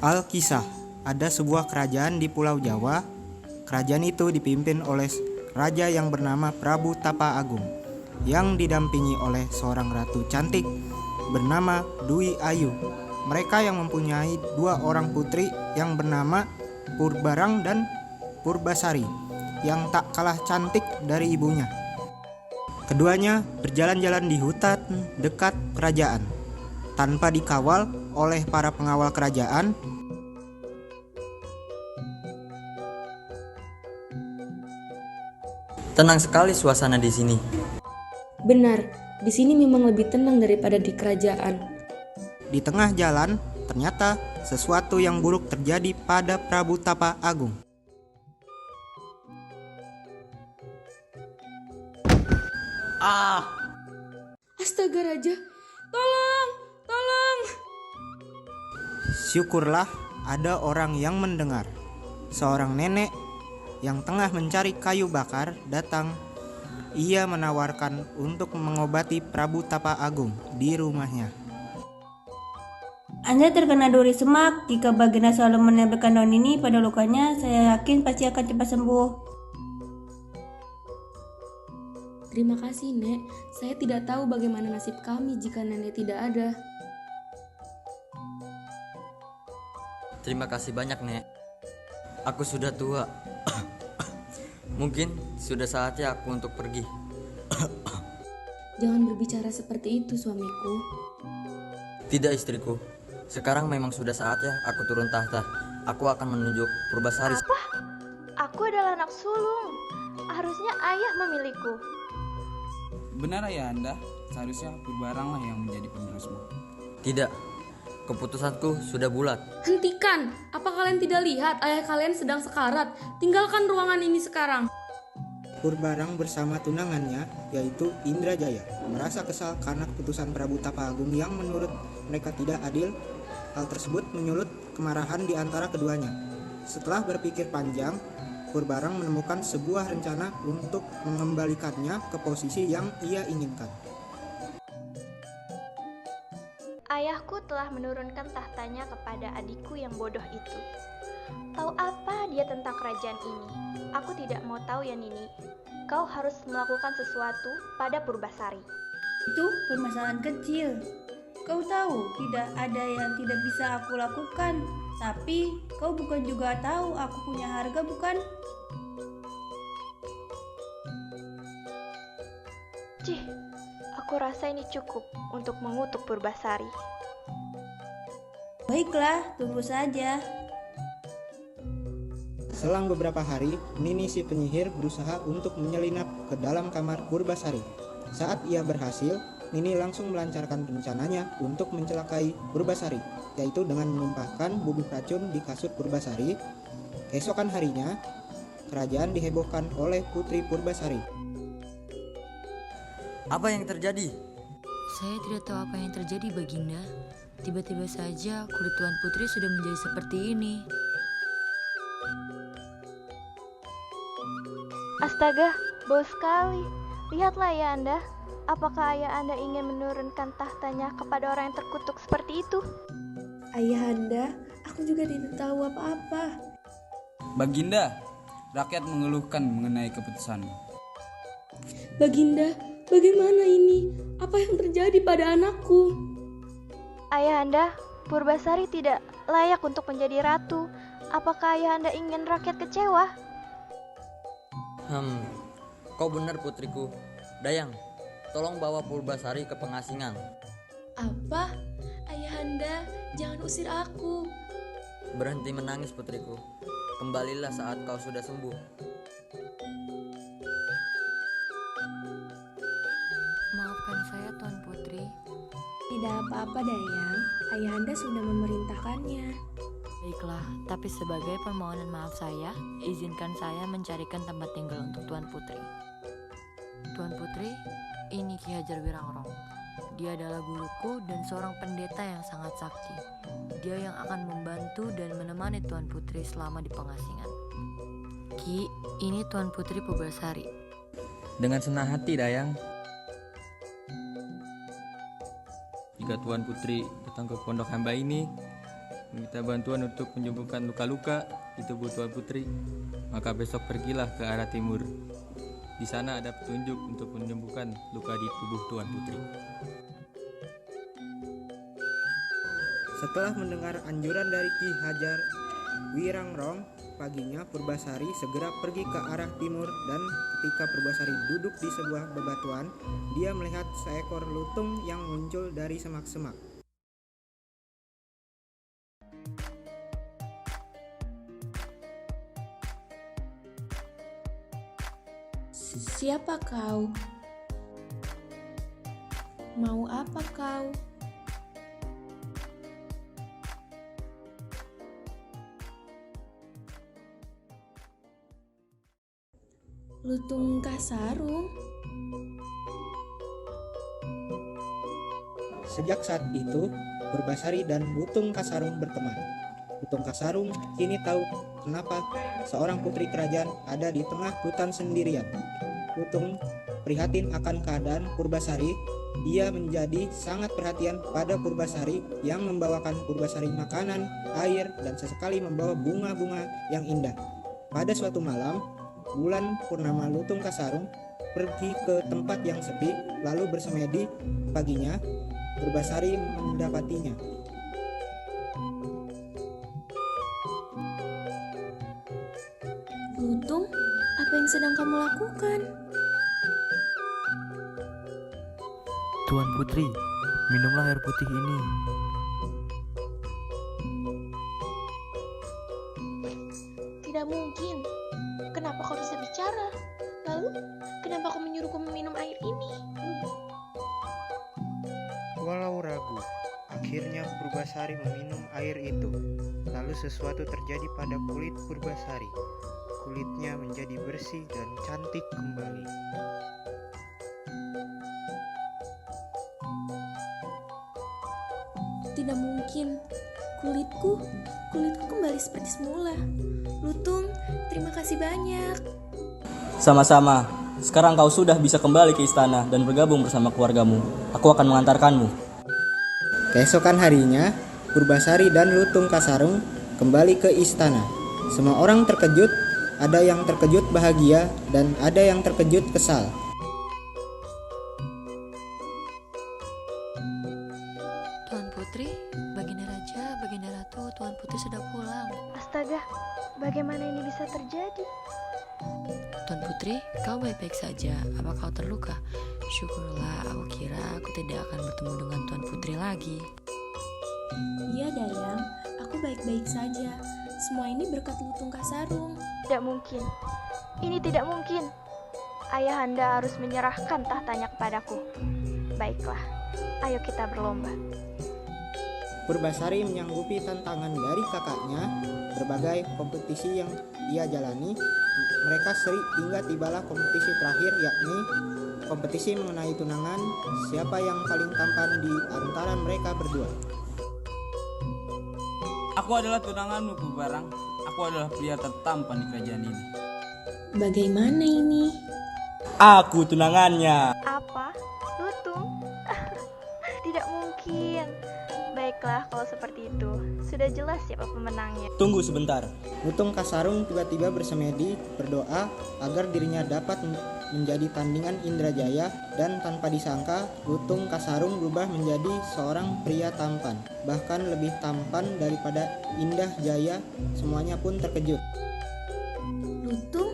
Alkisah, ada sebuah kerajaan di Pulau Jawa. Kerajaan itu dipimpin oleh raja yang bernama Prabu Tapa Agung, yang didampingi oleh seorang ratu cantik bernama Dwi Ayu. Mereka yang mempunyai dua orang putri yang bernama Purbarang dan Purbasari, yang tak kalah cantik dari ibunya. Keduanya berjalan-jalan di hutan dekat kerajaan, tanpa dikawal oleh para pengawal kerajaan. Tenang sekali suasana di sini. Benar, di sini memang lebih tenang daripada di kerajaan. Di tengah jalan, ternyata sesuatu yang buruk terjadi pada Prabu Tapa Agung. Astaga Raja, tolong, tolong. Syukurlah ada orang yang mendengar. Seorang nenek yang tengah mencari kayu bakar datang. Ia menawarkan untuk mengobati Prabu Tapa Agung di rumahnya. Anda terkena duri semak. Jika Baginda selalu menempelkan daun ini pada lukanya, saya yakin pasti akan cepat sembuh. Terima kasih, Nek. Saya tidak tahu bagaimana nasib kami jika nenek tidak ada. Terima kasih banyak, Nek. Aku sudah tua. Mungkin sudah saatnya aku untuk pergi. Jangan berbicara seperti itu, suamiku. Tidak, istriku. Sekarang memang sudah saatnya aku turun tahta. Aku akan menunjuk Purbasari. Apa? Aku adalah anak sulung. Harusnya ayah memiliku. Benar ayah Anda, seharusnya Purbaranglah yang menjadi penerusmu. Tidak. Keputusanku sudah bulat. Hentikan! Apa kalian tidak lihat ayah kalian sedang sekarat? Tinggalkan ruangan ini sekarang. Purbarang bersama tunangannya, yaitu Indrajaya, merasa kesal karena keputusan Prabu Tapa Agung yang menurut mereka tidak adil. Hal tersebut menyulut kemarahan di antara keduanya. Setelah berpikir panjang, Purbarang menemukan sebuah rencana untuk mengembalikannya ke posisi yang ia inginkan. Ayahku telah menurunkan tahtanya kepada adikku yang bodoh itu. Tahu apa dia tentang kerajaan ini? Aku tidak mau tahu ya Nini. Kau harus melakukan sesuatu pada Purbasari. Itu permasalahan kecil. Kau tahu tidak ada yang tidak bisa aku lakukan. Tapi kau bukan juga tahu aku punya harga, bukan? Cih, aku rasa ini cukup untuk mengutuk Purbasari. Baiklah, tunggu saja. Selang beberapa hari, Nini si penyihir berusaha untuk menyelinap ke dalam kamar Purbasari. Saat ia berhasil, Nini langsung melancarkan rencananya untuk mencelakai Purbasari, yaitu dengan menumpahkan bubuk racun di kasut Purbasari. Keesokan harinya, kerajaan dihebohkan oleh Putri Purbasari. Apa yang terjadi? Saya tidak tahu apa yang terjadi, Baginda. Tiba-tiba saja kulit Tuan Putri sudah menjadi seperti ini. Astaga, bau sekali. Lihatlah ya Anda. Apakah ayah Anda ingin menurunkan tahtanya kepada orang yang terkutuk seperti itu? Ayahanda, aku juga tidak tahu apa-apa. Baginda, rakyat mengeluhkan mengenai keputusanmu. Baginda, bagaimana ini? Apa yang terjadi pada anakku? Ayah Anda, Purbasari tidak layak untuk menjadi ratu. Apakah ayah Anda ingin rakyat kecewa? Kau benar putriku. Dayang, tolong bawa Purbasari ke pengasingan. Apa? Ayahanda, jangan usir aku. Berhenti menangis putriku. Kembalilah saat kau sudah sembuh. Maafkan saya, Tuan Putri. Tidak apa-apa, Dayang. Ayahanda sudah memerintahkannya. Baiklah, tapi sebagai permohonan maaf saya, izinkan saya mencarikan tempat tinggal untuk Tuan Putri. Tuan Putri, ini Ki Hajar Wirangrong. Dia adalah guruku dan seorang pendeta yang sangat sakti. Dia yang akan membantu dan menemani Tuan Putri selama di pengasingan. Ki, ini Tuan Putri Purbasari. Dengan senang hati, Dayang. Jika Tuan Putri datang ke pondok hamba ini, meminta bantuan untuk menyembuhkan luka-luka di tubuh Tuan Putri. Maka besok pergilah ke arah timur. Di sana ada petunjuk untuk menyembuhkan luka di tubuh Tuan Putri. Setelah mendengar anjuran dari Ki Hajar Wirangrong, paginya Purbasari segera pergi ke arah timur, dan ketika Purbasari duduk di sebuah bebatuan, dia melihat seekor lutung yang muncul dari semak-semak. Siapa kau? Mau apa kau? Lutung Kasarung. Sejak saat itu, Purbasari dan Lutung Kasarung berteman. Lutung Kasarung kini tahu kenapa seorang putri kerajaan ada di tengah hutan sendirian. Lutung prihatin akan keadaan Purbasari. Dia menjadi sangat perhatian pada Purbasari yang membawakan Purbasari makanan, air, dan sesekali membawa bunga-bunga yang indah. Pada suatu malam, bulan purnama, Lutung Kasarung pergi ke tempat yang sepi, lalu bersemedi. Paginya, Purbasari mendapatinya. Lutung, apa yang sedang kamu lakukan? Tuan Putri, minumlah air putih ini. Tidak mungkin. Kenapa kau bisa bicara? Lalu, kenapa kau menyuruhku meminum air ini? Walau ragu, akhirnya Purbasari meminum air itu. Lalu sesuatu terjadi pada kulit Purbasari. Kulitnya menjadi bersih dan cantik kembali. Tidak mungkin. Kulitku kembali seperti semula. Lutung, terima kasih banyak. Sama-sama. Sekarang kau sudah bisa kembali ke istana dan bergabung bersama keluargamu. Aku akan mengantarkanmu. Keesokan harinya, Purbasari dan Lutung Kasarung kembali ke istana. Semua orang terkejut, ada yang terkejut bahagia dan ada yang terkejut kesal. Tuan Putri, Baginda Raja, Baginda Ratu, Tuan Putri sudah pulang. Astaga, bagaimana ini bisa terjadi? Tuan Putri, kau baik-baik saja. Apa kau terluka? Syukurlah, aku kira aku tidak akan bertemu dengan Tuan Putri lagi. Iya Dayang, aku baik-baik saja. Semua ini berkat Lutung Kasarung. Tidak mungkin. Ini tidak mungkin. Ayahanda harus menyerahkan tahtanya kepadaku. Baiklah, ayo kita berlomba. Purbasari menyanggupi tantangan dari kakaknya. Berbagai kompetisi yang ia jalani, mereka seri hingga tibalah kompetisi terakhir, yakni kompetisi mengenai tunangan. Siapa yang paling tampan di antara mereka berdua? Aku adalah tunanganmu, Purbarang. Aku adalah pria tertampan di kerajaan ini. Bagaimana ini? Aku tunangannya. Apa? Lutung? Tidak mungkin. Baiklah, kalau seperti itu, sudah jelas siapa pemenangnya. Tunggu sebentar. Lutung Kasarung tiba-tiba bersemedi, berdoa agar dirinya dapat menjadi tandingan Indrajaya, dan tanpa disangka Lutung Kasarung berubah menjadi seorang pria tampan, bahkan lebih tampan daripada Indah Jaya. Semuanya pun terkejut. Lutung,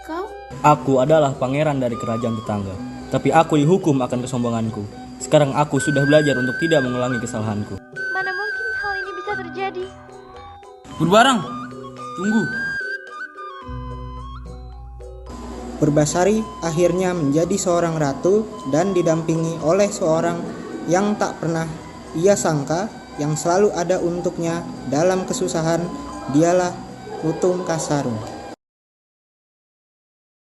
kau? Aku adalah pangeran dari kerajaan tetangga, tapi aku dihukum akan kesombonganku. Sekarang aku sudah belajar untuk tidak mengulangi kesalahanku. Mana mungkin hal ini bisa terjadi? Purbarang, tunggu. Purbasari akhirnya menjadi seorang ratu dan didampingi oleh seorang yang tak pernah ia sangka, yang selalu ada untuknya dalam kesusahan. Dialah Lutung Kasarung.